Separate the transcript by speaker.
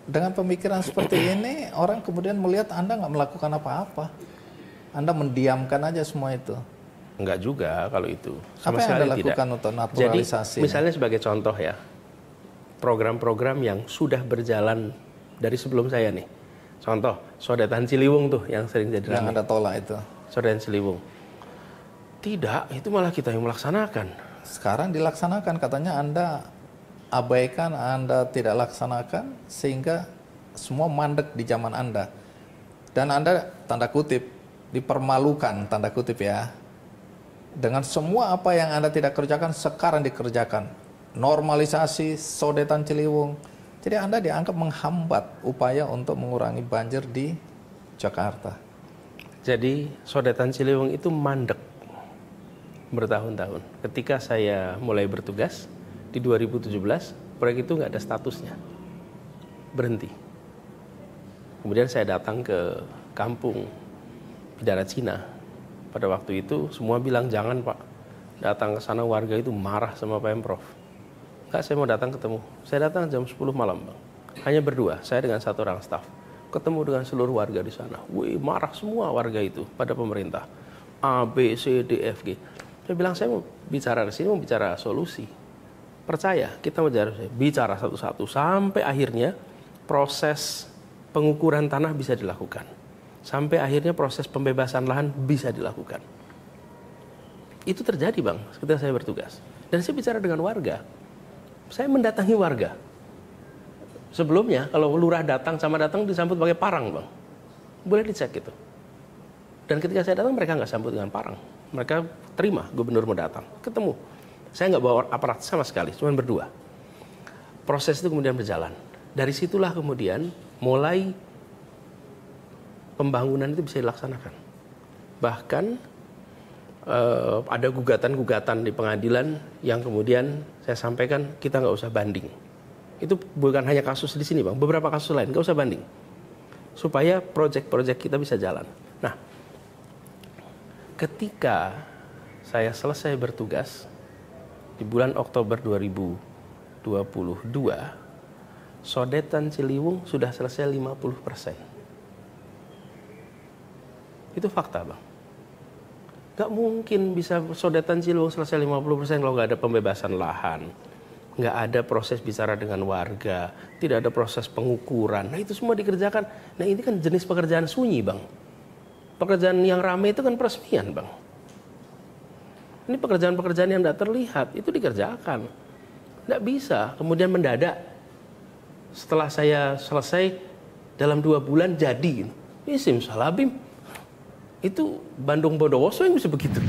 Speaker 1: Dengan pemikiran seperti ini, orang kemudian melihat Anda nggak melakukan apa-apa. Anda mendiamkan aja semua itu.
Speaker 2: Enggak juga kalau itu.
Speaker 1: Apa yang Anda lakukan untuk naturalisasi?
Speaker 2: Jadi, misalnya sebagai contoh ya, program-program yang sudah berjalan dari sebelum saya nih. Contoh, Sodetan Ciliwung tuh yang sering jadi ramai.
Speaker 1: Yang Anda tolak itu.
Speaker 2: Sodetan Ciliwung. Tidak, itu malah kita yang melaksanakan.
Speaker 1: Sekarang dilaksanakan, katanya Anda abaikan, Anda tidak laksanakan, sehingga semua mandek di zaman Anda. Dan Anda, tanda kutip, dipermalukan, tanda kutip ya. Dengan semua apa yang Anda tidak kerjakan, sekarang dikerjakan. Normalisasi Sodetan Ciliwung. Jadi Anda dianggap menghambat upaya untuk mengurangi banjir di Jakarta.
Speaker 2: Jadi Sodetan Ciliwung itu mandek bertahun-tahun. Ketika saya mulai bertugas, di 2017, proyek itu nggak ada statusnya. Berhenti. Kemudian saya datang ke kampung Bidara Cina. Pada waktu itu semua bilang, jangan Pak. Datang ke sana warga itu marah sama Pemprov. Enggak, saya mau datang ketemu. Saya datang jam 10 malam, Bang. Hanya berdua, saya dengan satu orang staf. Ketemu dengan seluruh warga di sana. Wih, marah semua warga itu pada pemerintah. A, B, C, D, F, G. Saya bilang, saya mau bicara di sini, mau bicara solusi. Percaya, kita bicara satu-satu sampai akhirnya proses pengukuran tanah bisa dilakukan. Sampai akhirnya proses pembebasan lahan bisa dilakukan. Itu terjadi, Bang, ketika saya bertugas. Dan saya bicara dengan warga. Saya mendatangi warga. Sebelumnya, kalau lurah datang sama datang disambut pakai parang, Bang. Boleh dicek itu. Dan ketika saya datang, mereka nggak sambut dengan parang. Mereka terima gubernur mau datang. Ketemu. Saya nggak bawa aparat sama sekali, cuma berdua. Proses itu kemudian berjalan. Dari situlah kemudian mulai pembangunan itu bisa dilaksanakan. Bahkan ada gugatan-gugatan di pengadilan yang kemudian saya sampaikan kita nggak usah banding. Itu bukan hanya kasus di sini, Bang. Beberapa kasus lain nggak usah banding. Supaya proyek-proyek kita bisa jalan. Nah, ketika saya selesai bertugas di bulan Oktober 2022, Sodetan Ciliwung sudah selesai 50%. Itu fakta, Bang. Gak mungkin bisa Sodetan Ciliwung selesai 50% kalau nggak ada pembebasan lahan. Nggak ada proses bicara dengan warga, tidak ada proses pengukuran. Nah, itu semua dikerjakan. Nah, ini kan jenis pekerjaan sunyi, Bang. Pekerjaan yang ramai itu kan peresmian, Bang. Ini pekerjaan-pekerjaan yang tidak terlihat, itu dikerjakan. Tidak bisa, kemudian mendadak. Setelah saya selesai, dalam 2 bulan jadi. Ini simsalabim. Itu Bandung Bondowoso yang bisa begitu.